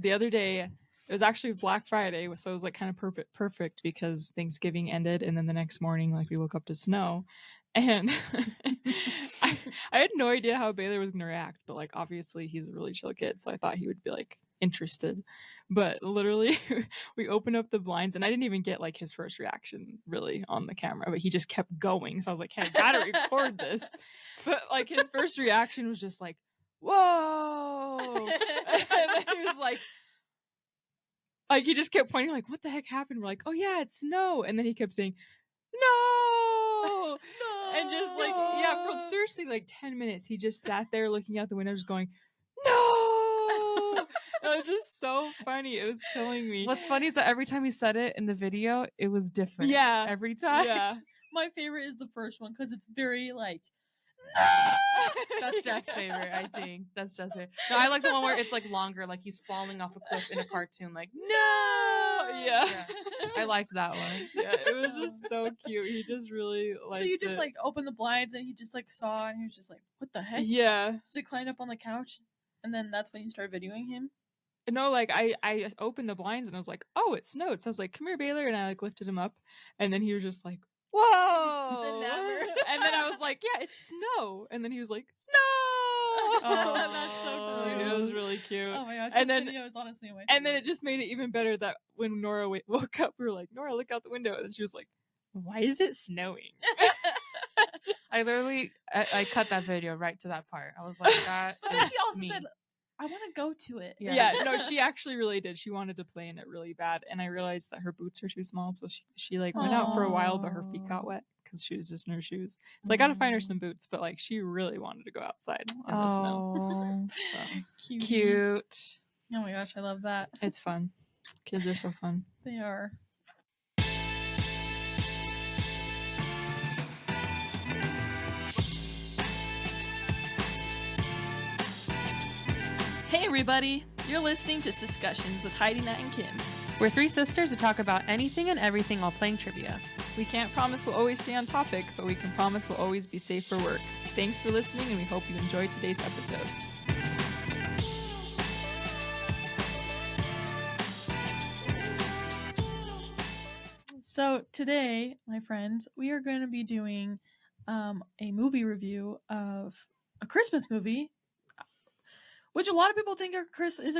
the other day, it was actually Black Friday, so it was like kind of perfect because Thanksgiving ended, and then the next morning, like we woke up to snow, and I had no idea how Baylor was gonna react, but like obviously he's a really chill kid, so I thought he would be like interested. But literally, we opened up the blinds, and I didn't even get like his first reaction really on the camera, but he just kept going. So I was like, "Hey, I gotta record this." But like his first reaction was just like, "Whoa!" And then he was like he just kept pointing, like, "What the heck happened?" We're like, "Oh yeah, it's snow." And then he kept saying, "No!" And just like, yeah, for seriously like 10 minutes, he just sat there looking out the window, just going, "No!" It was just so funny. It was killing me. What's funny is that every time he said it in the video, it was different. Yeah. Every time. Yeah. My favorite is the first one because it's very like, That's Jeff's favorite, I think. That's Jeff's favorite. No, I like the one where it's like longer, like he's falling off a cliff in a cartoon, like, no! Yeah. I liked that one. Yeah, it was just so cute. He just really like. So you just like opened the blinds and he just like saw and he was just like, what the heck? Yeah. So he climbed up on the couch and then that's when you started videoing him? No, like I opened the blinds and I was like, "Oh, it snowed." So I was like, "Come here, Baylor," and I like lifted him up, and then he was just like, "Whoa!" And then I was like, "Yeah, it's snow," and then he was like, "Snow!" Oh, that's so cute. It was really cute. Oh my gosh, And this then video is honestly my and then favorite. it just made it even better that when Nora woke up, we were like, "Nora, look out the window," and she was like, "Why is it snowing?" I literally I cut that video right to that part. I was like, that is She also me. said, I want to go to it. Yeah, no, she actually really did. She wanted to play in it really bad, and I realized that her boots are too small, so she like went out for a while, but her feet got wet because she was just in her shoes. So I got to find her some boots, but like she really wanted to go outside in the snow. So cute. Oh my gosh, I love that. It's fun. Kids are so fun. They are. Hey everybody, you're listening to Siscussions with Heidi, Nat, and Kim. We're three sisters who talk about anything and everything while playing trivia. We can't promise we'll always stay on topic, but we can promise we'll always be safe for work. Thanks for listening, and we hope you enjoyed today's episode. So today, my friends, we are going to be doing a movie review of a Christmas movie, which a lot of people think is a Christmas is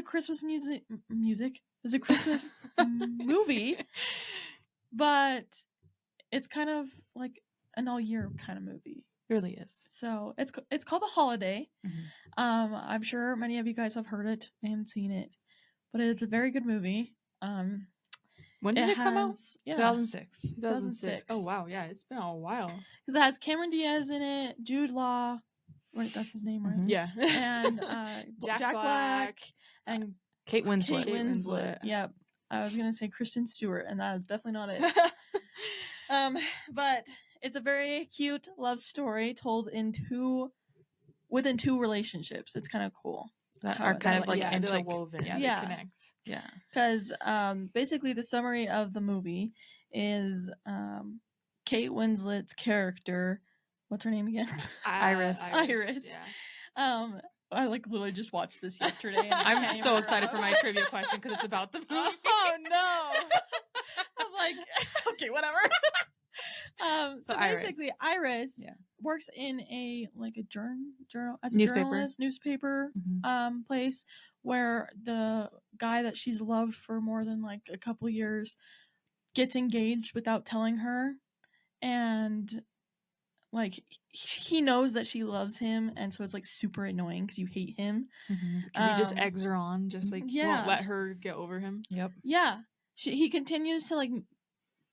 a Christmas movie, but it's kind of like an all year kind of movie. It really is. So it's called The Holiday. Mm-hmm. I'm sure many of you guys have heard it and seen it, but it's a very good movie. When did it come out? Yeah. 2006. 2006. Oh wow, yeah, it's been a while. Because it has Cameron Diaz in it, Jude Law. Wait, that's his name, right? Mm-hmm. Yeah. And Jack Black and Kate Winslet. Kate Winslet. Yep. I was gonna say Kristen Stewart, and that is definitely not it. But it's a very cute love story told within two relationships. It's kind of cool. That are kind of like yeah, interwoven. They Yeah. connect. Yeah. Because basically the summary of the movie is Kate Winslet's character. What's her name again? Iris. Iris. Yeah. I like literally just watched this yesterday. And I'm so excited for my trivia question because it's about the movie. Oh no! I'm like, okay, whatever. So basically, Iris works in a journal as a journalist, newspaper place where the guy that she's loved for more than like a couple years gets engaged without telling her, and like he knows that she loves him, and so it's like super annoying because you hate him because he just eggs her on, just like won't let her get over him. Yep. Yeah, he continues to like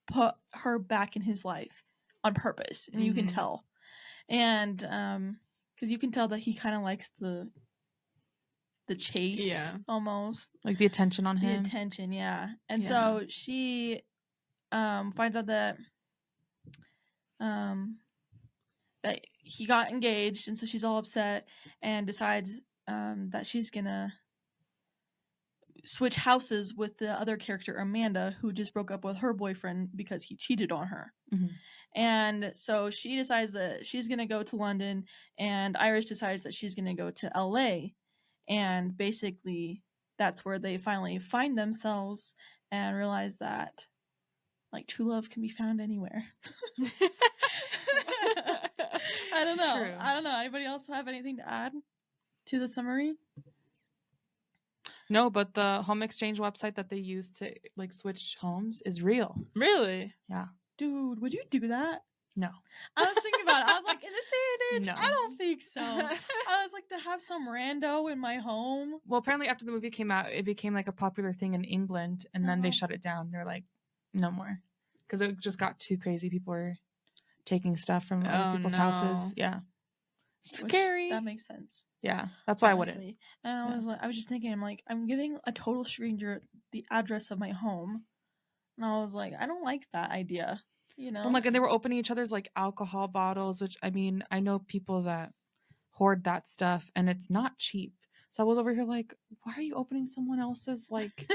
put her back in his life on purpose, and you can tell, and because you can tell that he kind of likes the chase, almost like the attention on him. And so she finds out that that he got engaged, and so she's all upset and decides that she's gonna switch houses with the other character, Amanda, who just broke up with her boyfriend because he cheated on her. And so she decides that she's gonna go to London, and Iris decides that she's gonna go to LA, and basically that's where they finally find themselves and realize that like true love can be found anywhere. I don't know. True. I don't know. Anybody else have anything to add to the summary? No, but the home exchange website that they use to like switch homes is real. Really? Yeah. Dude, would you do that? No. I was thinking about it. I was like, in this day and age, No. I don't think so. I was like, to have some rando in my home. Well, apparently after the movie came out, it became like a popular thing in England, and then they shut it down. They're like, no more, because it just got too crazy. People were taking stuff from other people's houses. Yeah, scary. That makes sense. Yeah, that's why honestly. I wouldn't. And I was just thinking, I'm like, I'm giving a total stranger the address of my home, and I was like, I don't like that idea. You know, I'm like, and they were opening each other's like alcohol bottles, which I mean, I know people that hoard that stuff, and it's not cheap. So I was over here like, why are you opening someone else's? Like,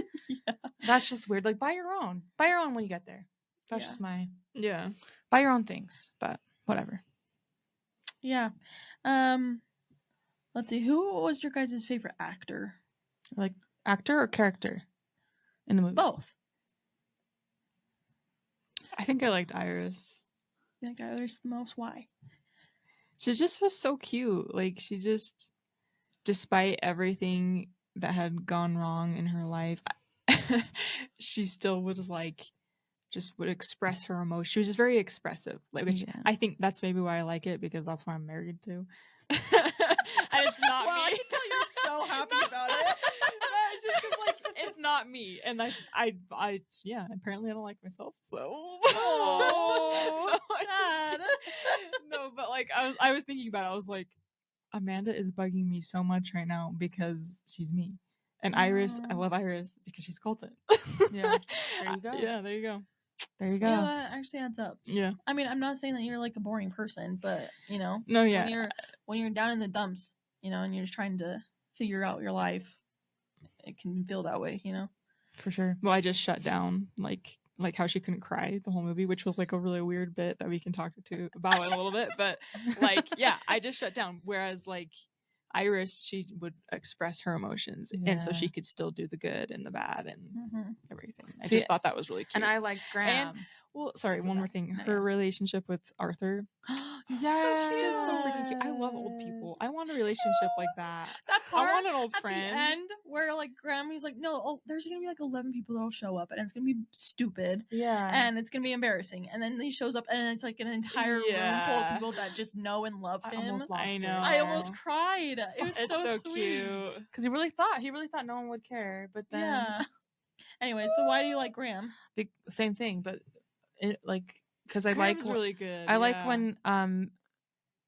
that's just weird. Like, buy your own when you get there. That's just my buy your own things, but whatever. Yeah. Let's see. Who was your guys' favorite actor? Like actor or character in the movie? Both. I think I liked Iris. You like Iris the most? Why? She just was so cute. Like, she just, despite everything that had gone wrong in her life, she still was like, just would express her emotion. She was just very expressive. Like, which I think that's maybe why I like it, because that's why I'm married to. And it's not me. I can tell you're so happy about it. No, it's just because like it's not me, and I apparently I don't like myself, so. Oh, sad. No, but like I was thinking about it. I was like, Amanda is bugging me so much right now because she's me, and Iris, I love Iris because she's Colton. Yeah, there you go. Yeah, there you go. There you go. Yeah, that actually adds up. Yeah. I mean, I'm not saying that you're like a boring person, but you know, no, yeah, when you're down in the dumps, you know, and you're just trying to figure out your life, it can feel that way, you know. For sure. Well, I just shut down like how she couldn't cry the whole movie, which was like a really weird bit that we can talk about in a little bit. But like, yeah, I just shut down. Whereas like Iris, she would express her emotions, and so she could still do the good and the bad and everything. I just thought that was really cute. And I liked Graham. And, well, sorry, one more thing. Her relationship with Arthur. Yeah, she's just so freaking cute. I love old people. I want a relationship like that. That part I want an old at friend. the end where like Grammy's like, no, there's gonna be like 11 people that'll show up, and it's gonna be stupid. Yeah. And it's gonna be embarrassing. And then he shows up, and it's like an entire room full of people that just know and love him. I almost cried. It was so sweet. Cute. Because he really thought no one would care, but then Anyway, so why do you like Graham? Same thing, but it like because I Graham's like really good. I like when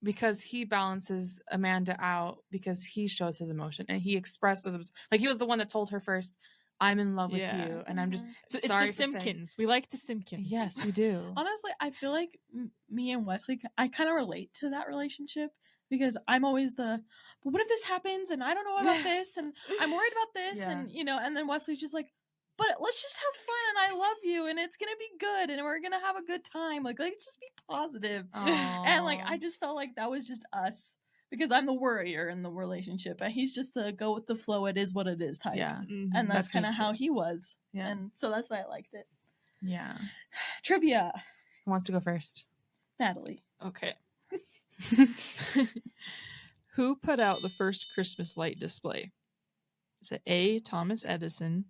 because he balances Amanda out because he shows his emotion and he expresses like he was the one that told her first, I'm in love with you, and I'm just sorry it's the Simpkins. We like the Simpkins. Yes, we do. Honestly, I feel like me and Wesley, I kind of relate to that relationship because I'm always but what if this happens and I don't know about this and I'm worried about this and you know, and then Wesley's just like, but let's just have fun and I love you and it's gonna be good and we're gonna have a good time. Like let's just be positive. And like I just felt like that was just us because I'm the worrier in the relationship and he's just the go with the flow. It is what it is type. Yeah, and that's kind of how he was. Yeah, and so that's why I liked it. Yeah. Trivia. Who wants to go first? Natalie. Okay. Who put out the first Christmas light display? Is it A, Thomas Edison,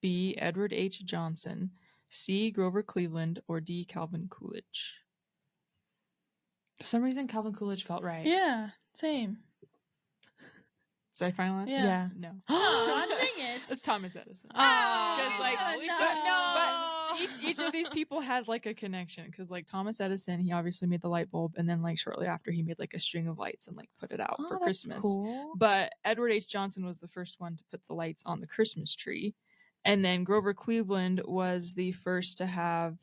B, Edward H. Johnson, C, Grover Cleveland, or D, Calvin Coolidge? For some reason, Calvin Coolidge felt right. Yeah, same. Is that final answer? Yeah. No. God dang it. It's Thomas Edison. Because like, but each of these people had like a connection. Because like Thomas Edison, he obviously made the light bulb, and then like shortly after, he made like a string of lights and like put it out for Christmas. Cool. But Edward H. Johnson was the first one to put the lights on the Christmas tree, and then Grover Cleveland was the first to have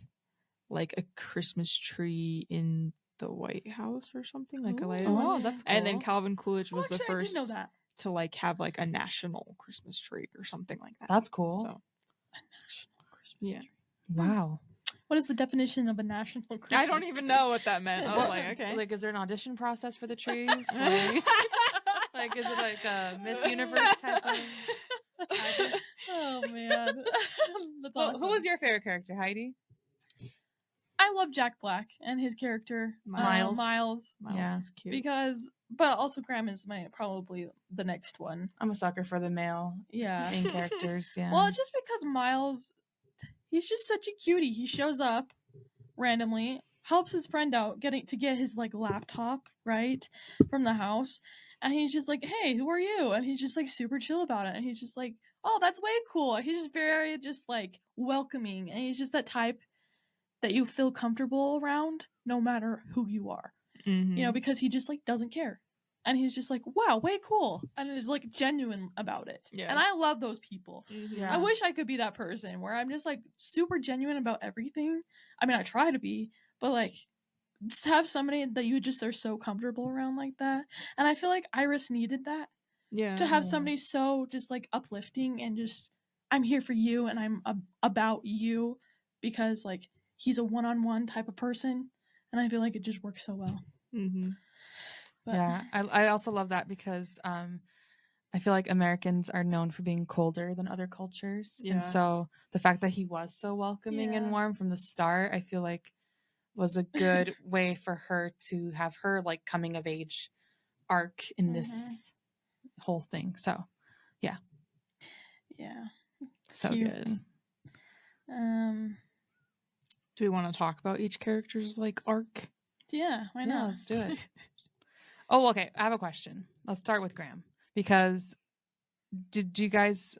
like a Christmas tree in the White House or something, like a lighted one. Oh, that's cool. And then Calvin Coolidge was the I first didn't know that. to like have like a national Christmas tree or something like that. That's cool. So, a national Christmas tree. Wow. What is the definition of a national Christmas I don't even know what that meant. I was like, okay. Like, is there an audition process for the trees? Like, is it like a Miss Universe type thing? Oh man. That's Well, awesome. who was your favorite character, Heidi? I love Jack Black and his character Miles. Miles Yeah, is cute. But also Graham is probably the next one. I'm a sucker for the male main characters. Yeah. Well, it's just because Miles, he's just such a cutie. He shows up randomly, helps his friend out get his like laptop right from the house, and he's just like, "Hey, who are you?" And he's just like super chill about it, and he's just like, "Oh, that's way cool." He's just very just like welcoming, and he's just that type that you feel comfortable around no matter who you are. Mm-hmm. You know, because he just like doesn't care. And he's just like, wow, way cool. And is like genuine about it. Yeah. And I love those people. Mm-hmm. Yeah. I wish I could be that person where I'm just like super genuine about everything. I mean, I try to be, but like just have somebody that you just are so comfortable around like that. And I feel like Iris needed that. Yeah. To have somebody so just like uplifting and just, I'm here for you and I'm about you, because like he's a one-on-one type of person. And I feel like it just works so well. Mm-hmm. But, yeah, I also love that because I feel like Americans are known for being colder than other cultures. Yeah. And so the fact that he was so welcoming and warm from the start, I feel like was a good way for her to have her like coming of age arc in this whole thing. So, yeah. Yeah. So Cute. good. Do we want to talk about each character's like arc? Yeah, why Yeah, not? let's do it. Oh, okay. I have a question. Let's start with Graham, because did you guys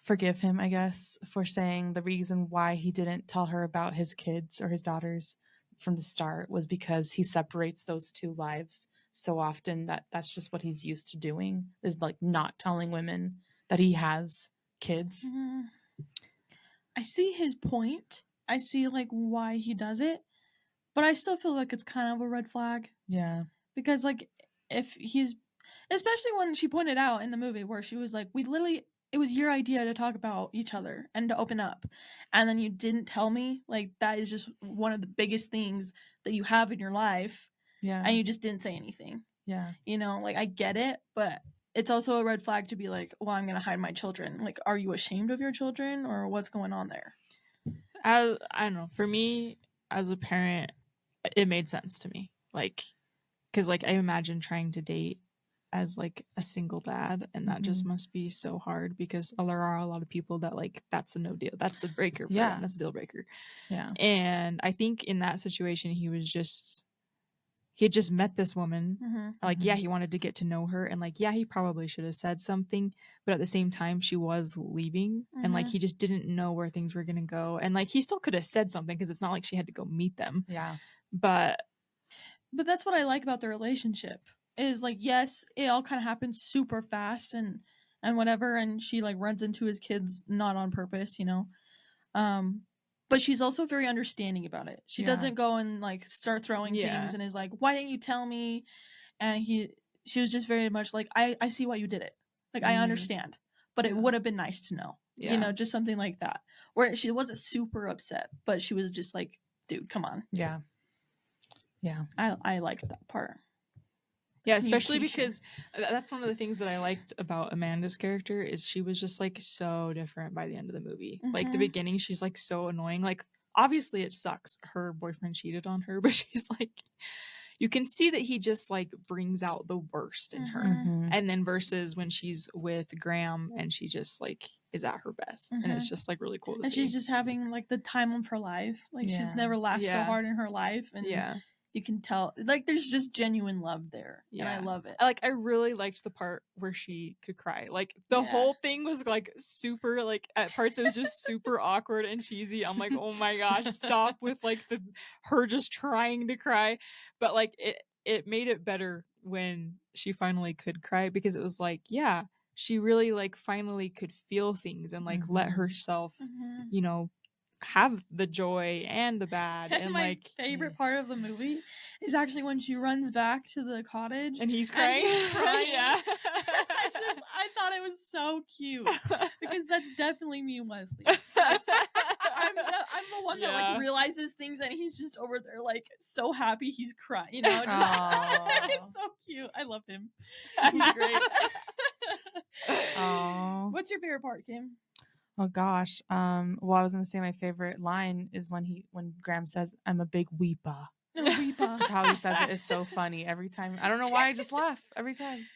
forgive him, I guess, for saying the reason why he didn't tell her about his kids or his daughters from the start was because he separates those two lives so often that that's just what he's used to doing, is like not telling women that he has kids. I see his point. I see like why he does it, but I still feel like it's kind of a red flag. Yeah. Because like if he's, especially when she pointed out in the movie where she was like, it was your idea to talk about each other and to open up, and then you didn't tell me. Like that is just one of the biggest things that you have in your life. Yeah. And you just didn't say anything. Yeah. You know, like I get it, but it's also a red flag to be like, well, I'm going to hide my children. Like, are you ashamed of your children, or what's going on there? I don't know. For me, as a parent, it made sense to me. Like, because like I imagine trying to date as like a single dad, and that just must be so hard, because there are a lot of people that like that's a no deal, that's a breaker for them. That's a deal breaker. Yeah. And I think in that situation he had just met this woman. Like yeah, he wanted to get to know her, and like yeah, he probably should have said something, but at the same time she was leaving, and like he just didn't know where things were gonna go, and like he still could have said something because it's not like she had to go meet them. Yeah. But that's what I like about the relationship, is like, yes, it all kind of happens super fast and whatever, and she like runs into his kids not on purpose, you know. But she's also very understanding about it. She doesn't go and like start throwing things and is like, why didn't you tell me? And she was just very much like, I see why you did it. Like I understand, but it would have been nice to know. You know, just something like that, where she wasn't super upset, but she was just like, dude, come on. Yeah. I liked that part. Yeah, especially because that's one of the things that I liked about Amanda's character, is she was just like so different by the end of the movie. Like the beginning, she's like so annoying. Like obviously it sucks her boyfriend cheated on her, but she's like, you can see that he just like brings out the worst in her. And then versus when she's with Graham and she just like is at her best, and it's just like really cool to see. And she's just having like the time of her life. Like she's never laughed so hard in her life, and you can tell like there's just genuine love there. And I love it. Like I really liked the part where she could cry. Like the whole thing was like super, like at parts it was just super awkward and cheesy. I'm like, oh my gosh, stop with like her just trying to cry. But like it made it better when she finally could cry, because it was like, yeah, she really like finally could feel things and like let herself, you know, have the joy and the bad. And my like favorite part of the movie is actually when she runs back to the cottage and he's crying. Yeah. I thought it was so cute, because that's definitely me and Wesley. I'm the one that like realizes things, and he's just over there like so happy he's crying, you know. It's so cute. I love him. He's great. Oh. What's your favorite part, Kim? Oh gosh. Well, I was gonna say my favorite line is when Graham says, "I'm a big weepa." Because how he says it is so funny every time. I don't know why, I just laugh every time.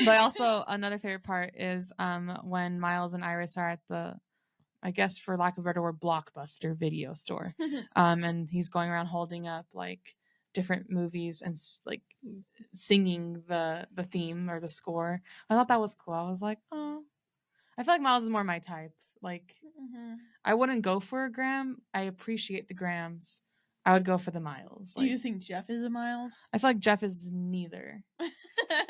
But also another favorite part is when Miles and Iris are at the, I guess for lack of a better word, Blockbuster video store, and he's going around holding up like different movies and like singing the theme or the score. I thought that was cool. I was like, oh, I feel like Miles is more my type. Like, I wouldn't go for a Graham. I appreciate the Grahams. I would go for the Miles. Do you think Jeff is a Miles? I feel like Jeff is neither. But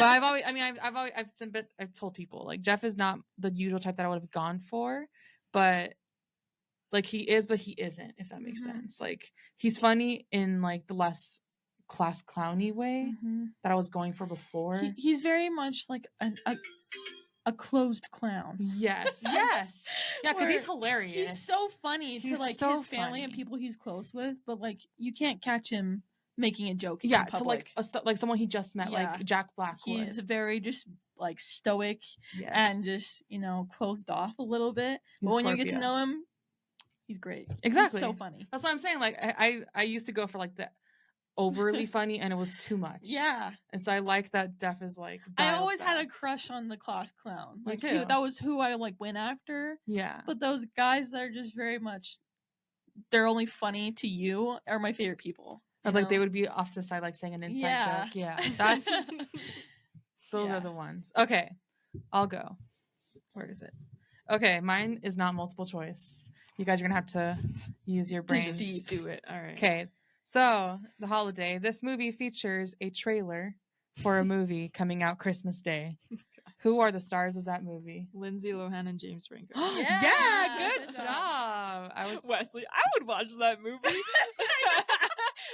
I've told people like Jeff is not the usual type that I would have gone for, but like he is, but he isn't, if that makes sense. Like he's funny in like the less class clowny way that I was going for before. He's very much like a closed clown. Yes. Yeah, because he's hilarious. He's so funny to like so his family and people he's close with, but like you can't catch him making a joke. Yeah, in public. To like someone he just met, like Jack Blackwood. He's very just like stoic and just closed off a little bit. But when you get to know him, he's great. Exactly, he's so funny. That's what I'm saying. Like I used to go for like the overly funny and it was too much. Yeah. And so I like that Jeff is like I always had a crush on the class clown. Like Me too. That was who I like went after. Yeah. But those guys that are just very much they're only funny to you are my favorite people. Or like they would be off to the side like saying an inside joke. Yeah. That's those are the ones. Okay. I'll go. Where is it? Okay, mine is not multiple choice. You guys are gonna have to use your brains. Just do it. All right. Okay. So, the holiday. This movie features a trailer for a movie coming out Christmas Day. Who are the stars of that movie? Lindsay Lohan and James Franco. Yeah, good job. Wesley, I would watch that movie.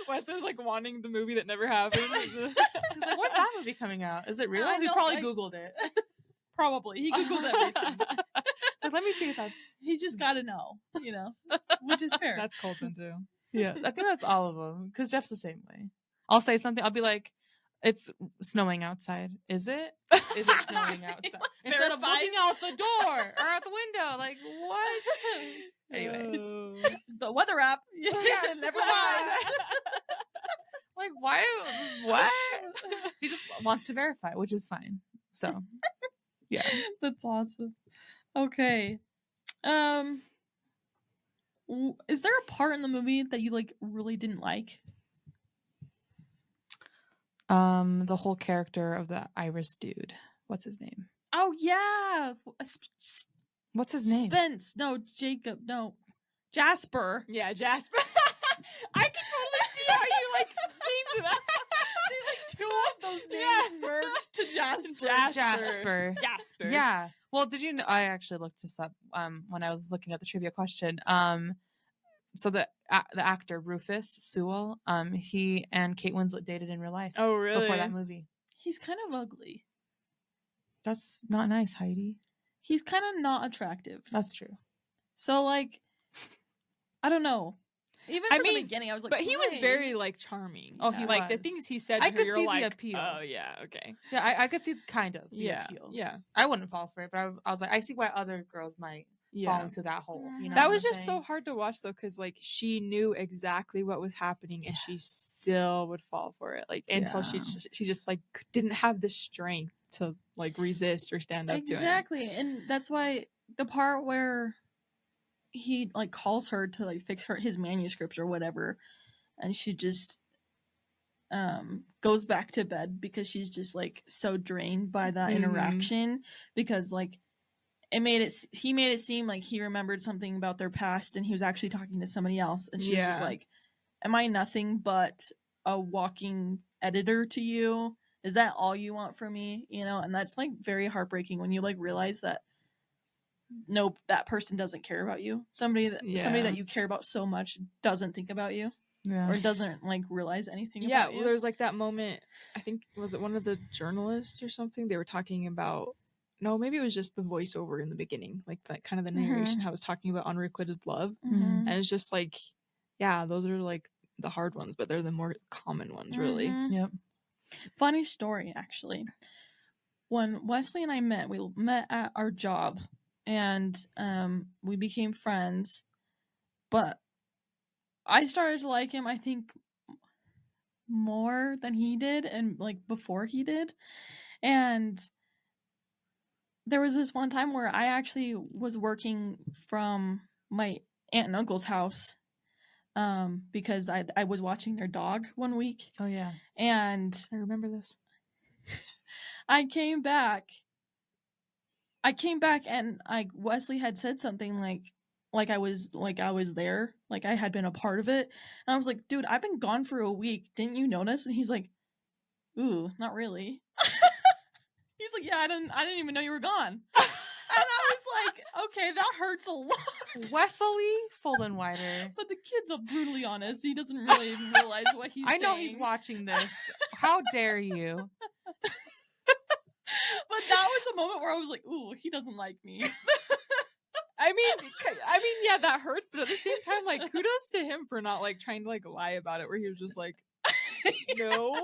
Wesley was like wanting the movie that never happened. He's like, when's that movie coming out? Is it real? He probably Googled it. Probably. He Googled everything. Like, let me see if that's... He just got to know, which is fair. That's Colton too. Yeah, I think that's all of them because Jeff's the same way. I'll say something. I'll be like, "It's snowing outside. Is it? Is it snowing outside?" Instead of looking out the door or out the window, like what? Anyways, the weather app. Yeah, never lies. Like why? What? He just wants to verify, which is fine. So, yeah, that's awesome. Okay. Is there a part in the movie that you like really didn't like? The whole character of the Iris dude. What's his name? Oh yeah. What's his name? Spence. No, Jacob. No, Jasper. Yeah, Jasper. I can totally see how you like named that. See, like two of those names merged to Jasper. Jasper. Yeah. Well, did you know? I actually looked this up when I was looking at the trivia question. So the actor Rufus Sewell, he and Kate Winslet dated in real life. Oh, really? Before that movie. He's kind of ugly. That's not nice, Heidi. He's kind of not attractive. That's true. So, like, I don't know. Even from the beginning, I was like, but he was very like charming. Oh, he like was. The things he said. I could see like, the appeal. Oh yeah, okay. Yeah, I could see kind of the appeal. Yeah, I wouldn't fall for it, but I was like, I see why other girls might fall into that hole. You know, that was just so hard to watch though, because like she knew exactly what was happening, and she still would fall for it. Like until she just like didn't have the strength to like resist or stand up to it. Exactly, and that's why the part where he like calls her to like fix his manuscripts or whatever, and she just goes back to bed because she's just like so drained by that interaction, because like he made it seem like he remembered something about their past and he was actually talking to somebody else, and she was just like, am I nothing but a walking editor to you? Is that all you want from me? And that's like very heartbreaking when you like realize that nope, that person doesn't care about you. Somebody that you care about so much doesn't think about you, or doesn't like realize anything about you. Well, there's like that moment, I think, was it one of the journalists or something? They were talking about, no, maybe it was just the voiceover in the beginning, like that kind of the narration, how I was talking about unrequited love. And it's just like, yeah, those are like the hard ones, but they're the more common ones, really. Yep. Funny story, actually. when Wesley and I met, we met at our job, and we became friends. But I started to like him, I think, more than he did, and like before he did. And there was this one time where I actually was working from my aunt and uncle's house, because I was watching their dog one week. Oh yeah, and I remember this. I came back and Wesley had said something like I was there, like I had been a part of it, and I was like, dude, I've been gone for a week, didn't you notice? And he's like, ooh, not really. He's like, yeah, I didn't even know you were gone. And I was like, okay, that hurts a lot. Wesley Foldenwider. But the kid's brutally honest. He doesn't really even realize what he's saying. I know he's watching this. How dare you? But that was a moment where I was like, ooh, he doesn't like me. I mean, yeah, that hurts, but at the same time, like, kudos to him for not like trying to like lie about it, where he was just like, no.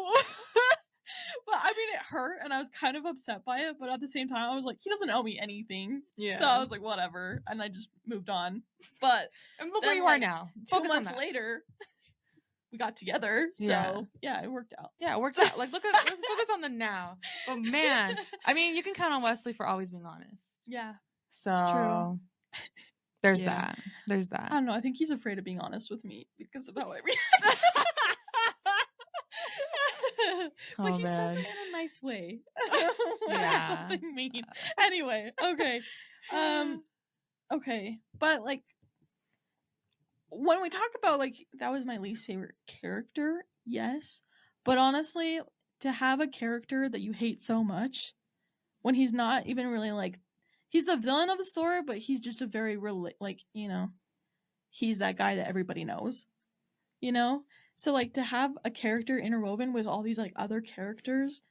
But I mean, it hurt, and I was kind of upset by it. But at the same time, I was like, he doesn't owe me anything. Yeah. So I was like, whatever, and I just moved on. But and look where you are now. 2 months later, we got together. So yeah, it worked out. Yeah, it worked out. Like, focus on the now. But man, I mean, you can count on Wesley for always being honest. Yeah. So it's true. There's that. There's that. I don't know. I think he's afraid of being honest with me because of how I react. But he says it in a nice way. Yeah. Something mean. Anyway, okay. Okay. But like, when we talk about like, that was my least favorite character, yes. But honestly, to have a character that you hate so much, when he's not even really like, he's the villain of the story, but he's just a very like, you know, he's that guy that everybody knows, you know? So like, to have a character interwoven with all these like other characters,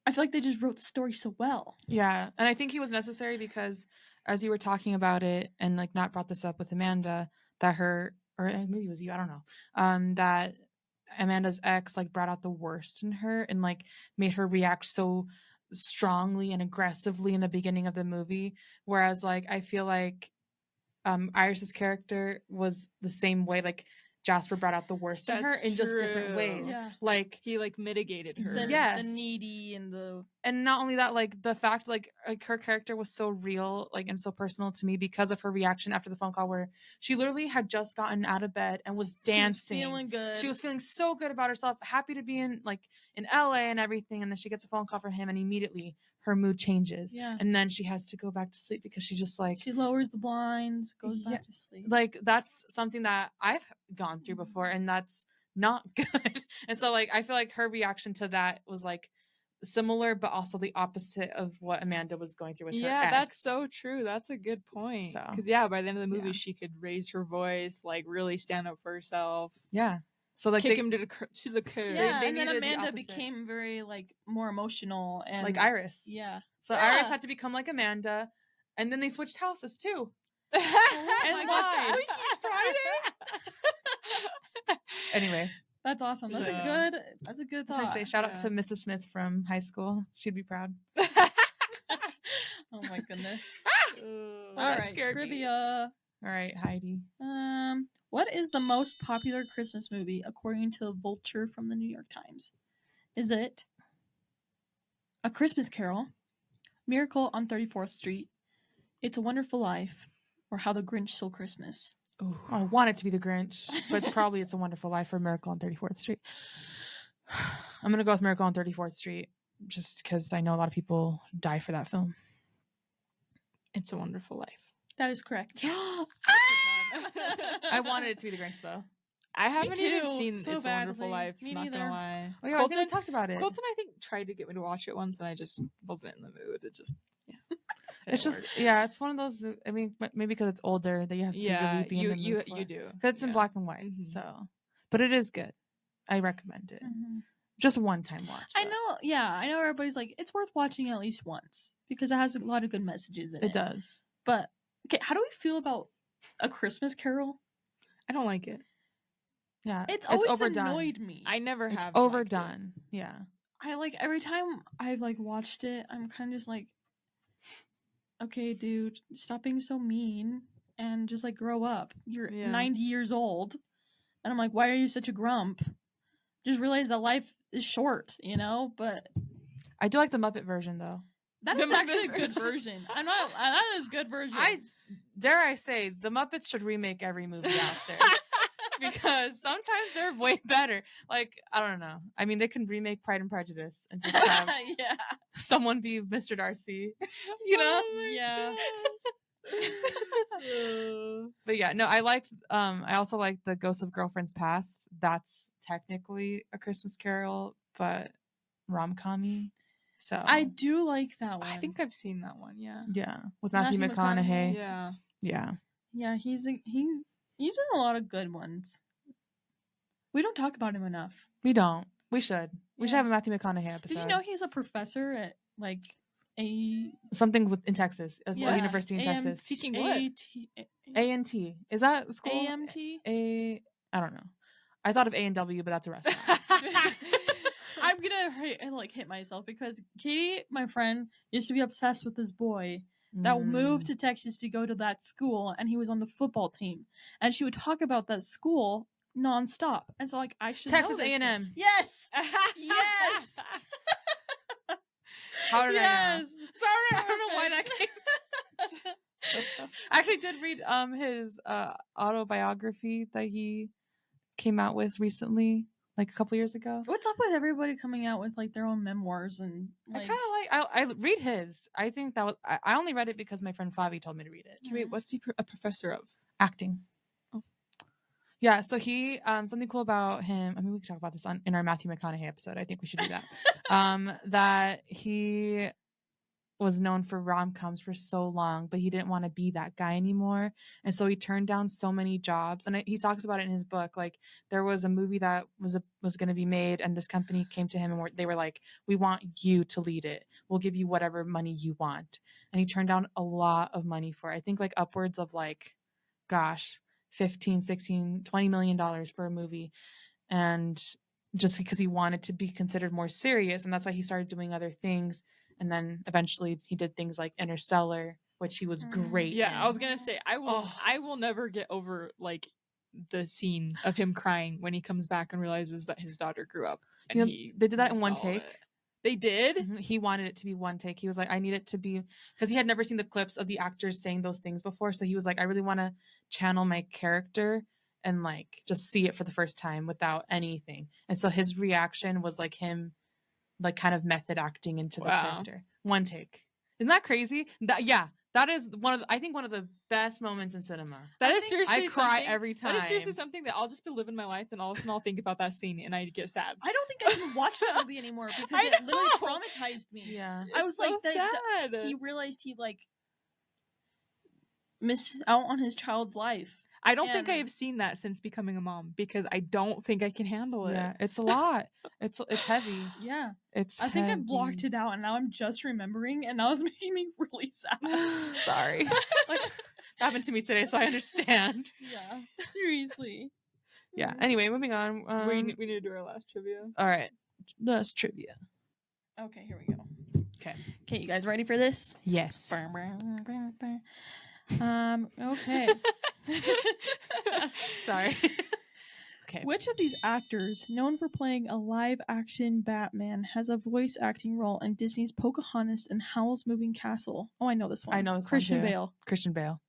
I feel like they just wrote the story so well. Yeah, and I think he was necessary because as you were talking about it, and like Nat brought this up with Amanda, that her, or maybe it was you, I don't know, that Amanda's ex like brought out the worst in her and like made her react so strongly and aggressively in the beginning of the movie, whereas like I feel like Iris's character was the same way. Like, Jasper brought out the worst in her in just different ways. Yeah. Like, he like mitigated her. The needy and not only that, like the fact like her character was so real, like, and so personal to me because of her reaction after the phone call, where she literally had just gotten out of bed and was dancing. She was feeling good. She was feeling so good about herself, happy to be in LA and everything, and then she gets a phone call from him and immediately her mood changes. Yeah. And then she has to go back to sleep because she's just like, she lowers the blinds, goes back to sleep. Like, that's something that I've gone through before, and that's not good. And so like I feel like her reaction to that was like similar, but also the opposite of what Amanda was going through with her ex. That's so true. That's a good point. Because by the end of the movie, she could raise her voice, like really stand up for herself. Yeah. So like kick him to the curb. Yeah, and then Amanda became very like more emotional and like Iris. Yeah. So Iris had to become like Amanda, and then they switched houses too. And why? Friday. Anyway, that's awesome. That's a good thought. I say shout out to Mrs. Smith from high school. She'd be proud. Oh my goodness. All right, trivia. All right, Heidi. What is the most popular Christmas movie according to Vulture from the New York Times? Is it A Christmas Carol, Miracle on 34th Street, It's a Wonderful Life, or How the Grinch Stole Christmas? Oh, I want it to be The Grinch, but It's a Wonderful Life or Miracle on 34th Street. I'm going to go with Miracle on 34th Street just because I know a lot of people die for that film. It's a Wonderful Life. That is correct. Yes. I wanted it to be The Grinch, though. I haven't even seen It's a Wonderful Life. Me not gonna lie. Oh yeah, Colton, I think I talked about it. Colton, I think, tried to get me to watch it once, and I just wasn't in the mood. It just, it's just, it's one of those. I mean, maybe because it's older that you have to really be in the mood for. You do. Because it's in black and white, so. But it is good. I recommend it. Mm-hmm. Just one time watch. Though. I know everybody's like, it's worth watching at least once because it has a lot of good messages in it. It does. But okay, how do we feel about A Christmas Carol? I don't like it. Yeah, it's always overdone. Annoyed me. I never have. Overdone. Yeah. I like every time I've like watched it, I'm kind of just like, okay, dude, stop being so mean and just like grow up. You're 90 years old. And I'm like, why are you such a grump? Just realize that life is short, you know? But I do like the Muppet version though. That is actually a good version. That is a good version. Dare I say, the Muppets should remake every movie out there. Because sometimes they're way better. Like, I don't know. I mean, they can remake Pride and Prejudice and just have someone be Mr. Darcy. You know? Yeah. But yeah, no, I also liked the Ghosts of Girlfriends Past. That's technically a Christmas Carol, but rom-com-y. So I do like that one. I think I've seen that one. Yeah. Yeah, with Matthew McConaughey. Yeah. Yeah, he's in a lot of good ones. We don't talk about him enough. We don't. We should. We should have a Matthew McConaughey episode. Did you know he's a professor at like something in Texas, a university in Texas, teaching what? A&T. Is that school? AMT? I don't know. I thought of A&W, but that's a restaurant. I'm gonna hit myself because Katie, my friend, used to be obsessed with this boy that moved to Texas to go to that school, and he was on the football team, and she would talk about that school nonstop, and so like I should Texas know A&M. Yes. Yes. How did I know? Sorry, I don't know why that came. I actually did read his autobiography that he came out with recently, like a couple years ago. What's up with everybody coming out with like their own memoirs and like... I read his. I think that was I only read it because my friend Flavi told me to read it. Wait, what's he a professor of? Acting. Oh. Yeah, so he something cool about him. I mean, we could talk about this in our Matthew McConaughey episode. I think we should do that. That he was known for rom-coms for so long, but he didn't want to be that guy anymore, and so he turned down so many jobs. And he talks about it in his book. Like, there was a movie that was going to be made, and this company came to him and they were like, we want you to lead it, we'll give you whatever money you want. And he turned down a lot of money for it. I think like upwards of like, gosh, 15, 16, $20 million for a movie, and just because he wanted to be considered more serious. And that's why he started doing other things. And then eventually he did things like Interstellar, which he was great in. I was gonna say I will never get over like the scene of him crying when he comes back and realizes that his daughter grew up. And they did that in one take. They did? Mm-hmm. He wanted it to be one take. He was like, I need it to be, because he had never seen the clips of the actors saying those things before. So he was like, I really want to channel my character and like just see it for the first time without anything. And so his reaction was like him like kind of method acting into the character. One take. Isn't that crazy? That is one of the best moments in cinema. That is seriously I cry every time. That is seriously something that I'll just be living my life, and all of a sudden I'll think about that scene and I get sad. I don't think I can watch that movie anymore because it literally traumatized me. Yeah, I was like, sad. He realized he like missed out on his child's life. I don't think I have seen that since becoming a mom because I don't think I can handle it. Yeah, it's a lot. It's heavy. Yeah, I think I blocked it out, and now I'm just remembering, and now it's making me really sad. Sorry, like that happened to me today, so I understand. Yeah, seriously. Yeah. Anyway, moving on. We need to do our last trivia. All right, last trivia. Okay, here we go. Okay, you guys ready for this? Yes. Okay. Sorry. Okay. Which of these actors, known for playing a live-action Batman, has a voice acting role in Disney's Pocahontas and Howl's Moving Castle? Oh, I know this one. I know this Christian one too. Bale. Christian Bale.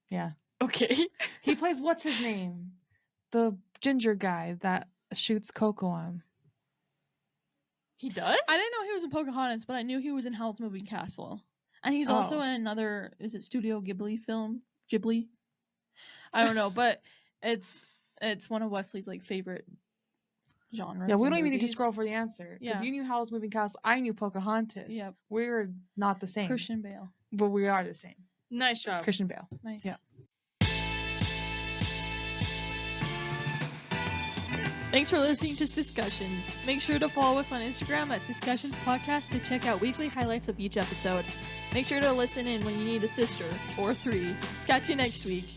Yeah. Okay. He plays, what's his name? The ginger guy that shoots Coco on. He does? I didn't know he was in Pocahontas, but I knew he was in Howl's Moving Castle. And he's also in another, is it Studio Ghibli film? Ghibli? I don't know, but it's one of Wesley's like favorite genres. Yeah, we don't even need to scroll for the answer. Because Yeah. you knew Howl's Moving Castle. I knew Pocahontas. Yep. We're not the same. Christian Bale. But we are the same. Nice job. Christian Bale. Nice. Yeah. Thanks for listening to Siscussions. Make sure to follow us on Instagram at Siscussions Podcast to check out weekly highlights of each episode. Make sure to listen in when you need a sister or three. Catch you next week.